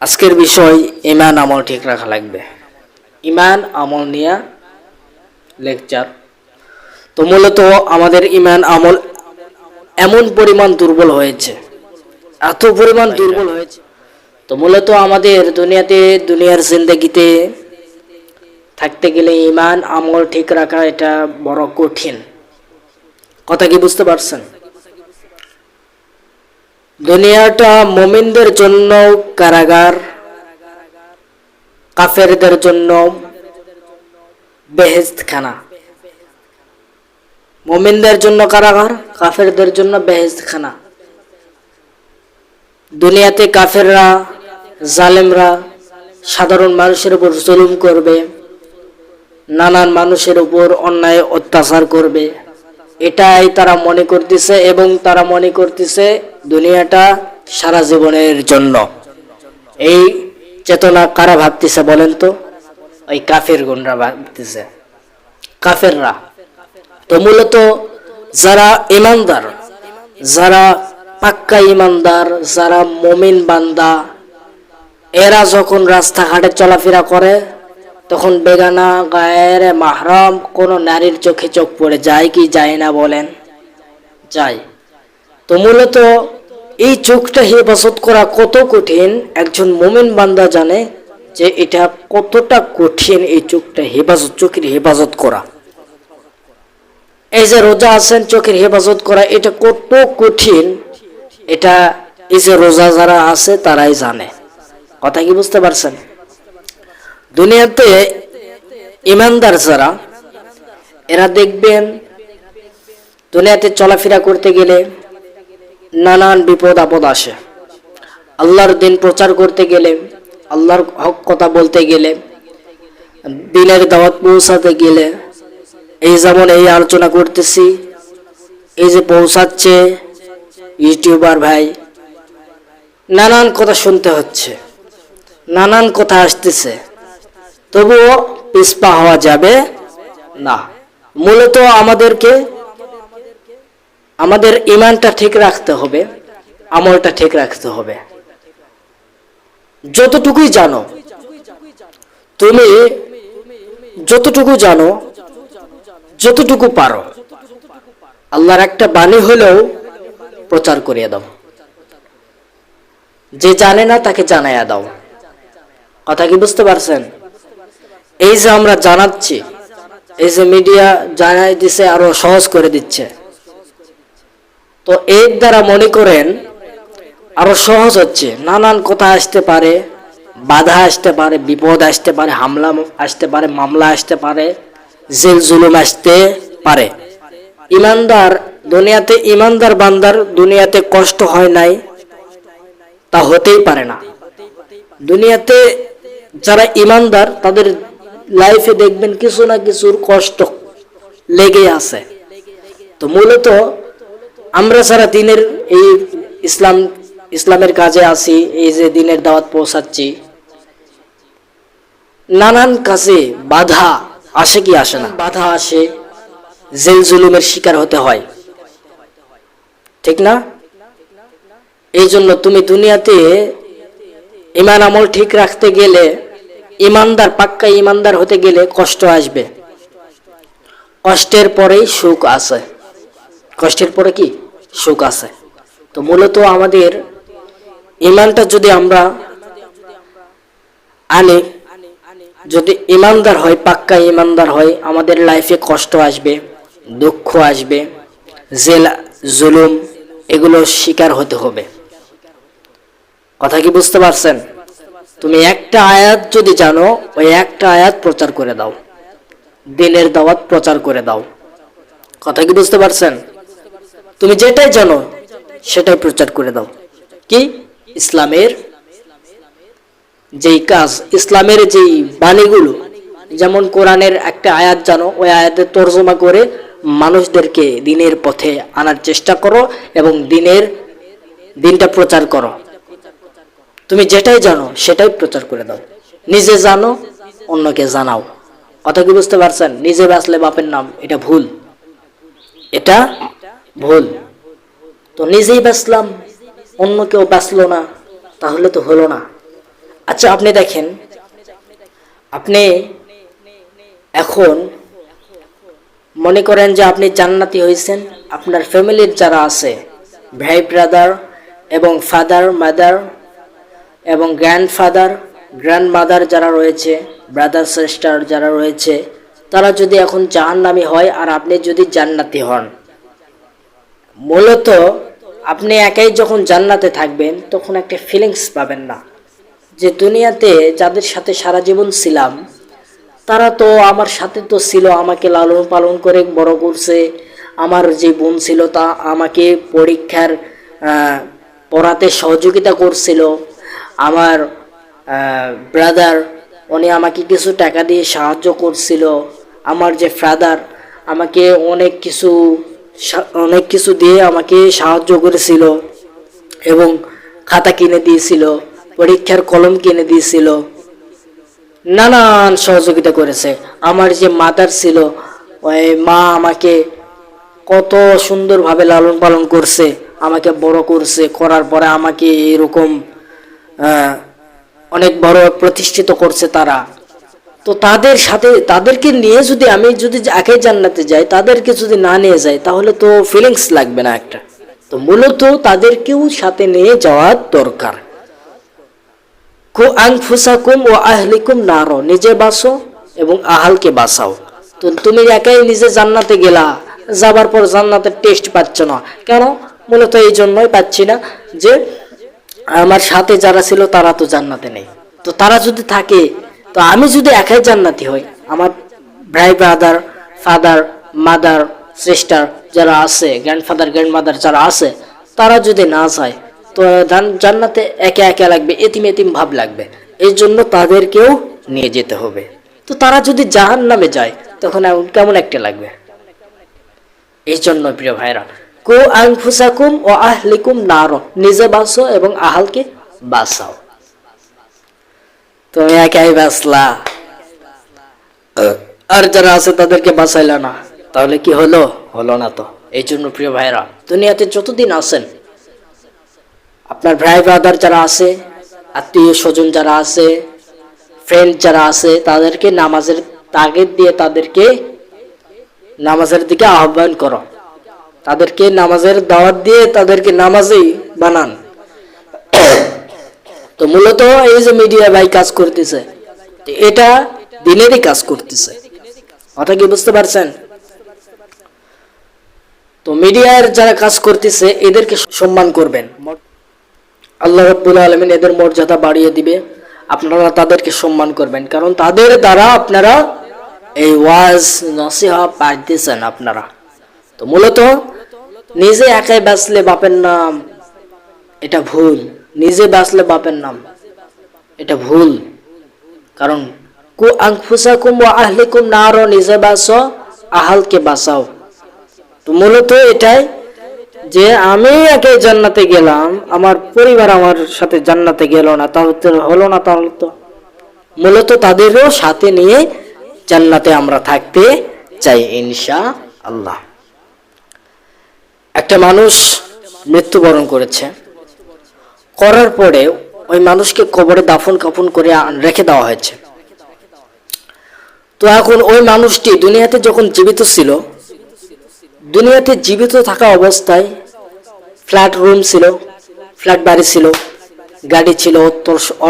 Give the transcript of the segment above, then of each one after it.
আজকের বিষয় ইমান আমল ঠিক রাখা লাগবে। ইমান আমল নিয়ে লেকচার। তো মূলত আমাদের ইমান আমল এমন পরিমাণ দুর্বল হয়েছে, এত পরিমাণ দুর্বল হয়েছে। তো মূলত আমাদের দুনিয়ার জিন্দেগিতে থাকতে গেলে ইমান আমল ঠিক রাখা এটা বড় কঠিন। কথা কি বুঝতে পারছেন? দুনিয়াটা মুমিনদের জন্য কারাগার, কাফেরদের জন্য বেহেশতখানা। মুমিনদের জন্য কারাগার, কাফেরদের জন্য বেহেশতখানা। দুনিয়াতে কাফেররা, জালেমরা সাধারণ মানুষের উপর জুলুম করবে, নানান মানুষের উপর অন্যায় অত্যাচার করবে, এটাই তারা মনে করতেছে। এবং তারা মনে করতেছে দুনিয়াটা সারা জীবনের জন্য। এই চেতনা কারা ভাবতেছে বলেন তো? ওই কাফের গুণরা ভাবতেছে, কাফেররা। তো মূলত যারা ইমানদার, যারা পাক্কা ইমানদার, যারা মুমিন বান্দা, এরা যখন রাস্তাঘাটে চলাফেরা করে তখন বেগানা গায়ের মাহরাম কোন নারীর চোখে চোখ পড়ে যায় কি যায় না বলেন? যায়। তো মূলত এই চোখটা হেফাজত করা কত কঠিন একজন মুমিন বান্দা জানে যে এটা কতটা কঠিন। এই চোখের হেফাজত করা, এই যে রোজা আছেন চোখের হেফাজত করা, এটা কত কঠিন এটা এই যে রোজা যারা আছে তারাই জানে। কথা কি বুঝতে পারছেন? দুনিয়াতে ইমানদার যারা, এরা দেখবেন দুনিয়াতে চলাফেরা করতে গেলে নানান বিপদ আপদ আসে। আল্লাহর দিন প্রচার করতে গেলে, আল্লাহর হক কথা বলতে গেলে, দিনের দাওয়াত পৌঁছাতে গেলে, এই যেমন এই আলোচনা করতেছি, এই যে পৌঁছাচ্ছে ইউটিউবার ভাই, নানান কথা শুনতে হচ্ছে, নানান কথা আসতেছে, তবুও পিছপা হওয়া যাবে না। মূলত আমাদের ইমানটা ঠিক রাখতে হবে, আমলটা ঠিক রাখতে হবে। যতটুকুই জানো, তুমি যতটুকু জানো, যতটুকু পারো, আল্লাহর একটা বাণী হলেও প্রচার করিয়ে দাও। যে জানে না তাকে জানাইয়া দাও। কথা কি বুঝতে পারছেন? এই যে আমরা জানাচ্ছি, এই যে মিডিয়া জানাই দিচ্ছে, আরো সহজ করে দিচ্ছে, তো এর দ্বারা মনে করেন আরো সহজ হচ্ছে। নানান কথা আসতে পারে, বাধা আসতে পারে, বিপদ আসতে পারে, হামলা আসতে পারে, মামলা আসতে পারে, জেল জুলুম আসতে পারে। ইমানদার বান্দার দুনিয়াতে কষ্ট হয় নাই তা হতেই পারে না। দুনিয়াতে যারা ইমানদার তাদের লাইফে দেখবেন কিছু না কিছুর কষ্ট লেগে আছে। তো মূলত আমরা যারা দিনের এই ইসলামের কাজে আছি, এই যে দিনের দাওয়াত পৌঁছাচ্ছি, নানান কাজে বাধা আসে কি আসে না? বাধা আসে, জেল জুলুমের শিকার হতে হয়, ঠিক না? এই জন্য তুমি দুনিয়াতে ইমান আমল ঠিক রাখতে গেলে, পাক্কা ইমানদার হতে গেলে কষ্ট আসবে। কষ্টের পরেই সুখ আছে। কষ্টের পরে কি? সুখ আছে। তো মূলত আমাদের ইমানটা যদি আমরা আনি, যদি ইমানদার হয়, পাক্কা ইমানদার হয়, আমাদের লাইফে কষ্ট আসবে, দুঃখ আসবে, জেল জুলুম এগুলো শিকার হতে হবে। কথা কি বুঝতে পারছেন? তুমি একটা আয়াত যদি জানো, ওই একটা আয়াত প্রচার করে দাও, দিনের দাওয়াত প্রচার করে দাও। কথা কি বুঝতে পারছেন? তুমি যেটাই জানো সেটাই প্রচার করে দাও। কি? ইসলামের যেই কাজ, ইসলামের যেই বাণীগুলো, যেমন কোরআনের একটা আয়াত জানো, ওই আয়াতের তর্জমা করে মানুষদেরকে দিনের পথে আনার চেষ্টা করো এবং দিনটা প্রচার করো। তুমি যেটাই জানো সেটাই প্রচার করে দাও। নিজে জানো, অন্যকে জানাও। কথা কি বুঝতে পারছেন? নিজে বাঁচলে বাপের নাম, এটা ভুল, এটা ভুল। তো নিজেই বাঁচলাম, অন্য কেউ বাঁচলো না, তাহলে তো হলো না। আচ্ছা আপনি দেখেন, আপনি এখন মনে করেন যে আপনি জান্নাতি হয়েছেন, আপনার ফ্যামিলির যারা আছে, ভাই ব্রাদার এবং ফাদার মাদার এবং গ্র্যান্ডফাদার গ্র্যান্ডমাদার যারা রয়েছে, ব্রাদার সিস্টার যারা রয়েছে, তারা যদি এখন জাহান্নামী হয় আর আপনি যদি জান্নাতি হন, মূলত আপনি একাই যখন জান্নাতে থাকবেন তখন একটা ফিলিংস পাবেন না যে দুনিয়াতে যাদের সাথে সারা জীবন ছিলাম তারা তো আমার সাথে তো ছিল, আমাকে লালন পালন করে বড় করছে, আমার যে বোন ছিল তা আমাকে পরীক্ষার পড়াতে সহযোগিতা করছিল, আমার ব্রাদার উনি আমাকে কিছু টাকা দিয়ে সাহায্য করছিল, আমার যে ফাদার আমাকে অনেক কিছু দিয়ে আমাকে সাহায্য করেছিল এবং খাতা কিনে দিয়েছিল, পরীক্ষার কলম কিনে দিয়েছিল, নানান সহযোগিতা করেছে। আমার যে মাদার ছিল, ওই মা আমাকে কত সুন্দরভাবে লালন পালন করছে, আমাকে বড় করছে, করার পরে আমাকে এরকম অনেক বড় প্রতিষ্ঠিত করছে তারা। তো তাদের সাথে তাদেরকে নিয়ে যদি আমি একাই জান্নাতে যাই, তাদেরকে যদি না নিয়ে যাই তাহলে তো ফিলিংস লাগবে না একটা। তো মূলত তাদেরকেও সাথে নিয়ে যাওয়া দরকার। কু আনফুসাকুম ও আহলিকুম নারো, নিজে বাঁচো এবং আহালকে বাঁচাও। তো তুমি একাই নিজে জান্নাতে গেলা, যাবার পর জান্নাতের টেস্ট পাচ্ছ না কেন? মূলত এই জন্যই পাচ্ছি না যে আমার সাথে যারা ছিল তারা তো জান্নাতে নেই। তো তারা যদি থাকে, তো আমি যদি একাই জান্নাতি হই, আমার ভাই ব্রাদার ফাদার মাদার সিস্টার যারা আছে, গ্র্যান্ডফাদার গ্র্যান্ডমাদার যারা আছে, তারা যদি না যায় তো জান্নাতে একা একা লাগবে, এতিম এতিম ভাব লাগবে। এই জন্য তাদেরকেও নিয়ে যেতে হবে। তো তারা যদি জাহান্নামে যায় তখন কেমন একটা লাগবে। এই জন্য প্রিয় ভাইরা, কু আনফুসাকুম ও আহলিকুম নারো, নিজে বাঁচো এবং আহালকে বাঁচাও। তুমি একাই বাঁচলা আর যারা আছে তাদেরকে বাঁচাইলা না, তাহলে কি হলো? হলো না তো। এই জন্য প্রিয় ভাইরা, দুনিয়াতে যতদিন আছেন, আপনার ভাই ব্রাদার যারা আছে, আত্মীয় স্বজন যারা আছে, ফ্রেন্ড যারা আছে, তাদেরকে নামাজের তাগিদ দিয়ে তাদেরকে নামাজের দিকে আহ্বান করো, তাদেরকে নামাজের দাওয়াত দিয়ে তাদেরকে নামাজেই বানান। তো মূলত এই যে মিডিয়া ভাই কাজ করতেছে, এটা দিনেরই কাজ করতেছে, কথা কি বুঝতে পারছেন? তো মিডিয়ার যারা কাজ করতেছে এদেরকে সম্মান করবেন, আল্লাহ রাব্বুল আলামিন এদের মর্যাদা বাড়িয়ে দিবে। আপনারা তাদেরকে সম্মান করবেন, কারণ তাদের দ্বারা আপনারা এই ওয়াজ নসিহা পাইতেছেন আপনারা। তো মূলত নিজে একাই বাঁচলে বাপের নাম, এটা ভুল। নিজে বাঁচলে বাপের নাম, এটা ভুল। কারণ কু আনফুসাকুম ওয়া আহলিকুম নারো, নিজে বাঁচো আহালকে বাঁচাও। তো মূলত এটাই যে আমি একাই জান্নাতে গেলাম, আমার পরিবার আমার সাথে জান্নাতে গেল না, তাহলে হলো না। তাহলে তো মূলত তাদেরও সাথে নিয়ে জান্নাতে আমরা থাকতে চাই ইনশাআল্লাহ। একটা মানুষ মৃত্যুবরণ করেছে, করার পরে ওই মানুষকে কবরে দাফন কাফন করে রেখে দেওয়া হয়েছে। তো এখন ওই মানুষটি দুনিয়াতে যখন জীবিত ছিল, দুনিয়াতে জীবিত থাকা অবস্থায় ফ্ল্যাট রুম ছিল, ফ্ল্যাট বাড়ি ছিল, গাড়ি ছিল,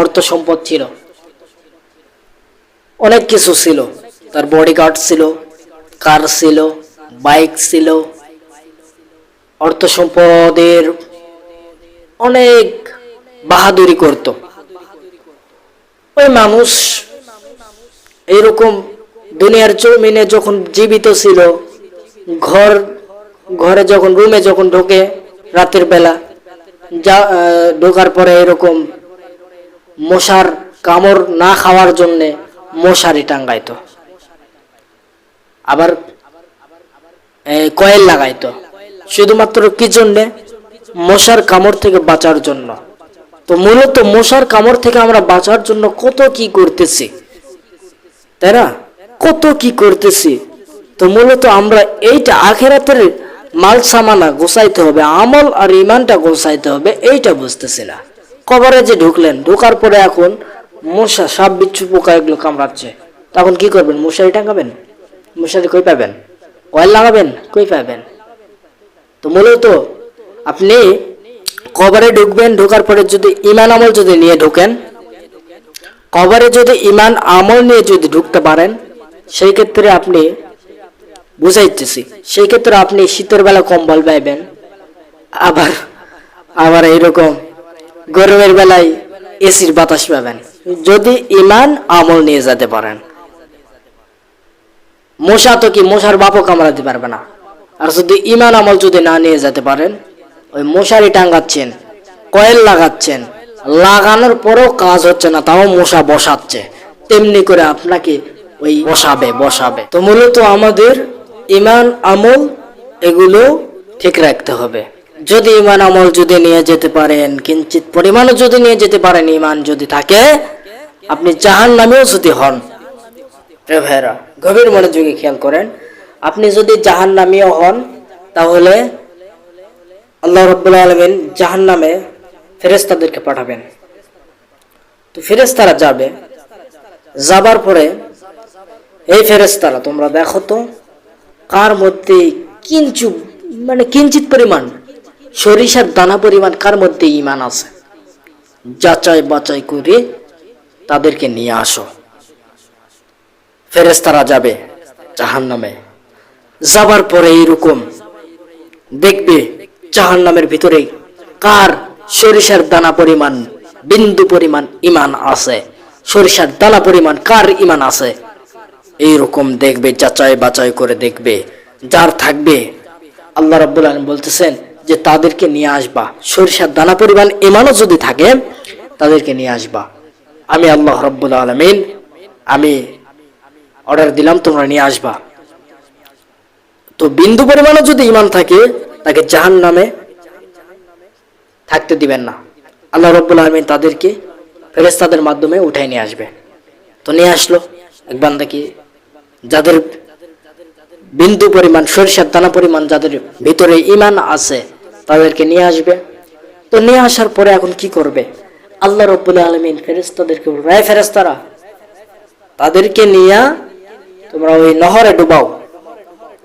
অর্থ সম্পদ ছিল, অনেক কিছু ছিল। তার বডিগার্ড ছিল, কার ছিল, বাইক ছিল, অর্থ সম্পদের অনেক বাহাদুরি করত। ওই মানুষ এইরকম দুনিয়ার জমিনে যখন জীবিত ছিল, ঘরে যখন রুমে যখন ঢোকে রাতের বেলা, ঢোকার পরে এরকম মশার কামড় না খাওয়ার জন্য মশারি টাঙ্গাইতো, আবার কয়েল লাগাইতো, শুধুমাত্র কি জন্যে? মশার কামড় থেকে বাঁচার জন্য। তো মূলত মশার কামড় থেকে আমরা বাঁচার জন্য কত কি করতেছি, তাই না? কত কি করতেছি। তো মূলত আমরা এইটা আখিরাতের মাল সামানা গোছাইতে হবে, আমল আর ইমানটা গোছাইতে হবে, এইটা বুঝতেছি না। কবরে যে ঢুকলেন, ঢোকার পরে এখন মশা, সাপ, বিচ্ছু, পোকা এগুলো কামড়াচ্ছে, তখন কি করবেন? মশারি টাঙাবেন? মশারি কই পাবেন? কয়েল লাগাবেন? কই পাবেন? তো মূলত আপনি কবরে ঢুকবেন, ঢোকার পরে যদি ইমান আমল যদি নিয়ে ঢুকেন, কবরে যদি ইমান আমল নিয়ে যদি ঢুকতে পারেন, সেই ক্ষেত্রে আপনি বুঝাইতেছি, সেই ক্ষেত্রে আপনি শীতের বেলা কম্বল পাইবেন, আবার আবার এইরকম গরমের বেলায় এসির বাতাস পাবেন, যদি ইমান আমল নিয়ে যেতে পারেন। মশা তো কি, মশার বাপও কামড়াতে পারবে না। আর যদি ইমান আমল যদি না নিয়ে যেতে পারেন, ওই মশারি টাঙ্গাচ্ছেন, কয়েল লাগাচ্ছেন, লাগানোর পরেও কাজ হচ্ছে না, তাও মশা বসাচ্ছে, তেমনি করে আপনাকে ওই বসাবে। তো মূলত আমাদের ইমান আমল এগুলো ঠিক রাখতে হবে। যদি ইমান আমল যদি নিয়ে যেতে পারেন, কিঞ্চিত পরিমাণও যদি নিয়ে যেতে পারেন, ইমান যদি থাকে, আপনি জাহান্নামেও যদি হন, ভাইরা গভীর মনোযোগে খেয়াল করেন, আপনি যদি জাহান্নামীও হন, তাহলে আল্লাহ রাব্বুল আলামিন জাহান্নামে ফেরেশতাদেরকে পাঠাবেন। তো ফেরেশতারা যাবে, যাবার পরে এই ফেরেশতারা, তোমরা দেখো তো কার মধ্যে কিঞ্চিত পরিমাণ, সরিষার দানা পরিমাণ কার মধ্যে ঈমান আছে, যাচাই বাছাই করে তাদেরকে নিয়ে আসো। ফেরেশতারা যাবে জাহান্নামে, যাবার পরে এইরকম দেখবে জাহান্নামের ভিতরে কার সরিষার দানা পরিমাণ, বিন্দু পরিমাণ ঈমান আছে, সরিষার দানা পরিমাণ কার ঈমান আছে, এইরকম দেখবে, যাচাই বাছাই করে দেখবে। যার থাকবে, আল্লাহ রাব্বুল আলামিন বলতেছেন যে তাদেরকে নিয়ে আসবা, সরিষার দানা পরিমাণ ঈমানও যদি থাকে তাদেরকে নিয়ে আসবা। আমি আল্লাহ রাব্বুল আলামিন আমি অর্ডার দিলাম, তোমরা নিয়ে আসবা। তো বিন্দু পরিমাণও যদি ঈমান থাকে, তাকে জাহান্নামে থাকতে দিবেন না। আল্লাহ রাব্বুল আলামিন তাদেরকে ফেরেশতাদের মাধ্যমে উঠাই নিয়ে আসবে। তো নিয়ে আসলো এক বান্দাকে, যাদের বিন্দু পরিমাণ, সরিষার দানা পরিমাণ যাদের ভিতরে ঈমান আছে, তাদেরকে নিয়ে আসবে। তো নিয়ে আসার পরে এখন কি করবে? আল্লাহ রাব্বুল আলামিন ফেরেশতাদেরকে বলবে, এই ফেরেশতারা, তাদেরকে নিয়ে তোমরা ওই নহরে ডুবাও,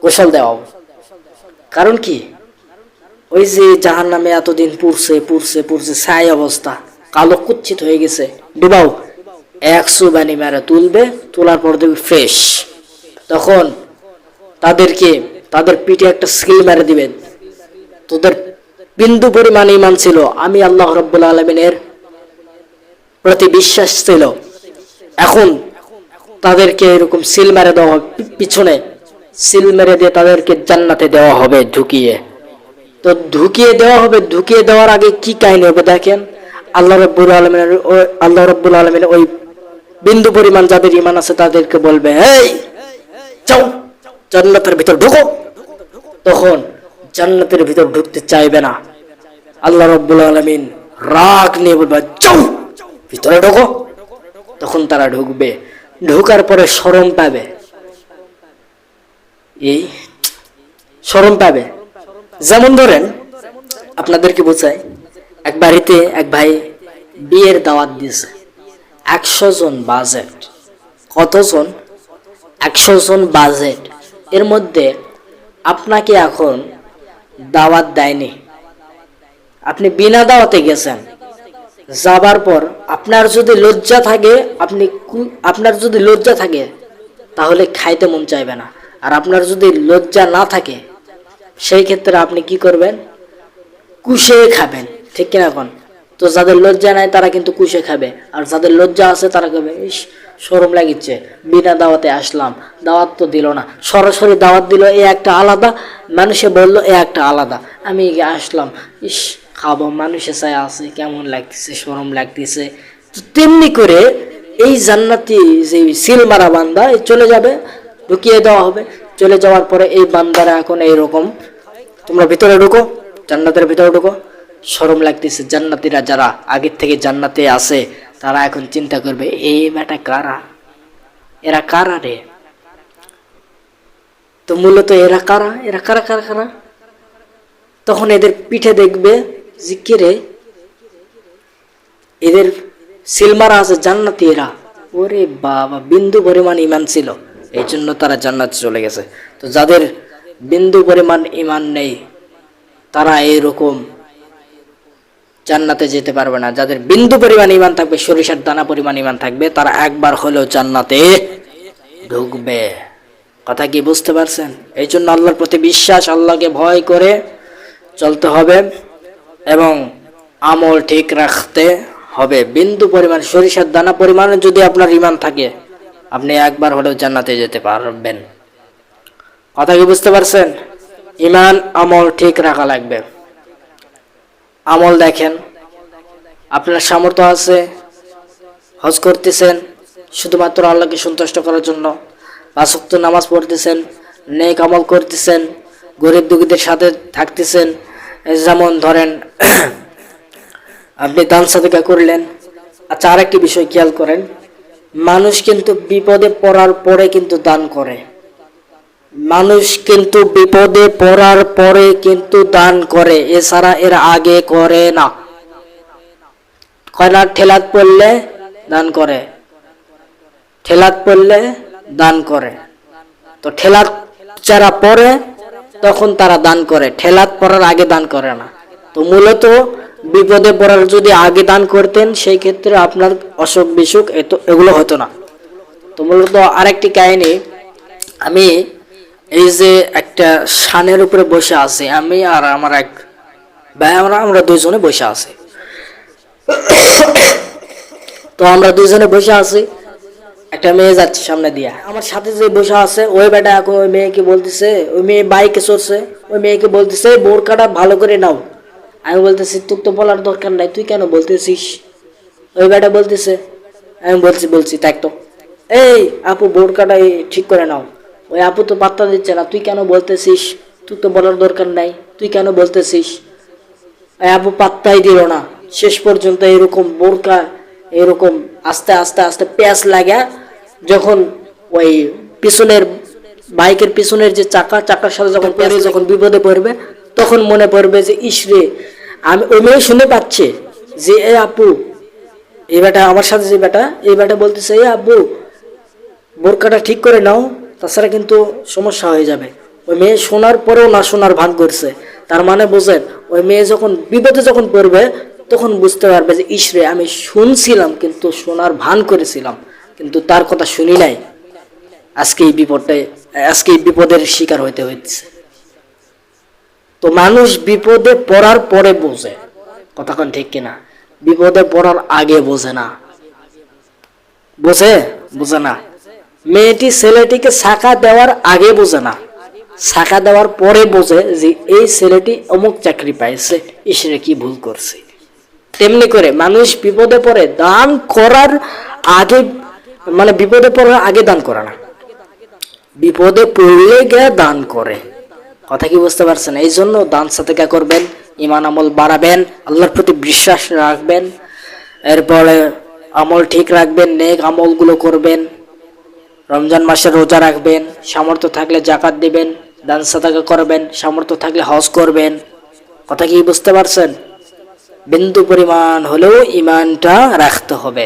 গোসল দাও। কারণ কি? ওই যে জাহান্নামে এতদিন পুড়ছে ছাই অবস্থা, কালো কুচ্ছিত হয়ে গেছে, ডুবাও। 100 বানি মেরে তুলবে, তোলার পর দেখবে ফ্রেশ। তখন তাদেরকে তাদের পিঠে একটা স্কিল মেরে দিবে, তোদের বিন্দু পরিমাণ ঈমান ছিল, আমি আল্লাহ রাব্বুল আলামিনের প্রতি বিশ্বাস ছিল, এখন তাদেরকে এরকম সিল মেরে দেওয়া হবে, পিছনে সিল মেরে দিয়ে তাদেরকে জান্নাতে দেওয়া হবে ঢুকিয়ে। তো ঢুকিয়ে দেওয়া হবে, ঢুকিয়ে দেওয়ার আগে কি কাহিনী হবে দেখেন। আল্লাহ রাব্বুল আলামিন ওই বিন্দু পরিমাণ যাদের ঈমান আছে তাদেরকে বলবে, এই যাও জান্নাতের ভিতর ঢুকো। তখন জান্নাতের ভিতর ঢুকতে চাইবে না, আল্লাহ রাব্বুল আলামিন রাগ নিয়ে বলবে, যাও ভিতরে ঢুকো। তখন তারা ঢুকবে, ঢোকার পরে শরম পাবে, এই শরম পাবে। যেমন ধরেন আপনাদেরকে বোঝায়, এক বাড়িতে এক ভাই বিয়ের দাওয়াত দিয়েছে, 100 জন বাজেট। কতজন? 100 জন বাজেট। এর মধ্যে আপনাকে এখন দাওয়াত দেয়নি, আপনি বিনা দাওয়াতে গেছেন। যাবার পর আপনার যদি লজ্জা থাকে তাহলে খাইতে মন চাইবে না। আর আপনার যদি লজ্জা না থাকে, সেই ক্ষেত্রে আপনি কি করবেন? কুশে খাবেন, ঠিক কিনা এখন? তো যাদের লজ্জা নাই তারা কিন্তু কুশে খাবে, আর যাদের লজ্জা আছে তারা খাবে, ইস শরম লাগিচ্ছে, বিনা দাওয়াতে আসলাম, দাওয়াত তো দিল না, সরাসরি দাওয়াত দিল, এ একটা আলাদা, মানুষে বললো এ একটা আলাদা, আমি আসলাম, ইস খাবো, মানুষে চাই আছে, কেমন লাগতেছে, শরম লাগতেছে। তো তেমনি করে এই জান্নাতি যে সিল মারা বান্দা চলে যাবে, ঢুকিয়ে দেওয়া হবে। চলে যাওয়ার পরে এই বান্দারা এখন এইরকম, তোমরা ভিতরে ঢুকো, জান্নাতের ভিতরে ঢুকো। শরম লাগতেছে, জান্নাতীরা যারা আগের থেকে জান্নাতে আছে তারা এখন চিন্তা করবে, এই বেটা কারা, এরা কারা রে? তো মূলত এরা কারা? তখন এদের পিঠে দেখবে যে কে রে, এদের সিলমারা আছে জান্নাতীরা। ওরে বাবা, বিন্দু পরিমাণ ইমান ছিল, এই জন্য তারা জান্নাতে চলে গেছে। তো যাদের বিন্দু পরিমাণ ইমান নেই তারা এইরকম জান্নাতে যেতে পারবে না। যাদের বিন্দু পরিমাণ ইমান থাকবে, সরিষার দানা পরিমাণ ইমান থাকবে, তারা একবার হলেও জান্নাতে ঢুকবে। কথা কি বুঝতে পারছেন? এই জন্য আল্লাহর প্রতি বিশ্বাস, আল্লাহকে ভয় করে চলতে হবে এবং আমল ঠিক রাখতে হবে। বিন্দু পরিমাণ, সরিষার দানা পরিমাণে যদি আপনার ইমান থাকে, আপনি একবার হলেও জান্নাতে যেতে পারবেন। কথা কি বুঝতে পারছেন? ইমান আমল ঠিক রাখা লাগবে। আমল দেখেন, আপনার সামর্থ্য আছে, হজ করতেছেন শুধুমাত্র আল্লাহকে সন্তুষ্ট করার জন্য, 5 ওয়াক্ত নামাজ পড়তেছেন, নেক আমল করতেছেন, গরিব দুঃখীদের সাথে থাকতেছেন। যেমন ধরেন আপনি দান সাদকা করলেন। আচ্ছা, আরেকটি বিষয় খেয়াল করেন, মানুষ কিন্তু বিপদে পড়ার পরে কিন্তু দান করে। মানুষ কিন্তু বিপদে পড়ার পরে কিন্তু দান করে, এছাড়া এর আগে করে না। কয় না, ঠেলাত পড়লে দান করে, ঠেলাত পড়লে দান করে। তো ঠেলাত যারা পড়ে তখন তারা দান করে, ঠেলাত পড়ার আগে দান করে না। তো মূলত বিপদে পড়ার যদি আগে দান করতেন, সেই ক্ষেত্রে আপনার অসুখ বিসুখ এগুলো হতো না। তো মূলত আরেকটি কাহিনী, আমি এই যে একটা শানের উপরে বসে আছি, আমি আর আমার এক ভাই, আমরা দুইজনে বসে আছি। তো আমরা দুইজনে বসে আছি, একটা মেয়ে যাচ্ছে সামনে দিয়া, আমার সাথে যে বসে আছে ওই বেটা এখন ওই মেয়েকে বলতেছে, ওই মেয়ে বাইকে চড়ছে, ওই মেয়েকে বলতেছে বোরকাটা ভালো করে নাও। আমি বলতেছি তোর তো বলার দরকার নাই, তুই কেন বলতেছিস? ওই বেটা বলতেছে, আমি বলছি তাই তো, এই আপু বোরকাটা ঠিক করে নাও। ওই আপু তো পাত্তা দিচ্ছে না, তুই কেন বলতেছিস? তুই তো বলার দরকার নাই, তুই কেন বলতেছিস? ওই আপু পাত্তাই দিল না। শেষ পর্যন্ত এরকম বোরকা এরকম আস্তে আস্তে আস্তে প্যাঁচ লাগা, যখন ওই পিছনের বাইকের পিছনের যে চাকার সাথে যখন প্যাঁচ যখন বিপদে পড়বে, তখন মনে পড়বে যে ইসরে, আমি ওই মেয়ে শুনে পাচ্ছে যে এ আপু, এই বেটা আমার সাথে যে বেটা, এই বেটা বলতেছে এ আপু বোরকাটা ঠিক করে নাও, তাছাড়া কিন্তু সমস্যা হয়ে যাবে। ওই মেয়ে শোনার পরেও না শোনার ভান করছে। তার মানে বোঝেন, ওই মেয়ে যখন বিপদে যখন পড়বে তখন বুঝতে পারবে যে ইসরে, আমি শুনছিলাম কিন্তু শোনার ভান করেছিলাম, কিন্তু তার কথা শুনি নাই। আজকে এই বিপদের শিকার হইতে হচ্ছে। তো মানুষ বিপদে পড়ার পরে বোঝে, কথাক্ষণ ঠিক কিনা? বিপদে পড়ার আগে বোঝে না। বোঝে না। মেয়েটি ছেলেটিকে শাখা দেওয়ার আগে বোঝে না, শাখা দেওয়ার পরে বোঝে যে এই ছেলেটি অমুক চাকরি পাইছে, ইসরে কি ভুল করছে। তেমনি করে মানুষ বিপদে পড়ে দান করার আগে, মানে বিপদে পড়ার আগে দান করে না, বিপদে পড়লে গিয়ে দান করে। কথা কি বুঝতে পারছেন? এই জন্য দান সাদকা করবেন, ইমান আমল বাড়াবেন, আল্লাহর প্রতি বিশ্বাস রাখবেন, এরপরে আমল ঠিক রাখবেন, নেক আমলগুলো করবেন, রমজান মাসে রোজা রাখবেন, সামর্থ্য থাকলে যাকাত দিবেন, দান সাদকা করবেন, সামর্থ্য থাকলে হজ করবেন। কথা কি বুঝতে পারছেন? বিন্দু পরিমাণ হলেও ইমানটা রাখতে হবে।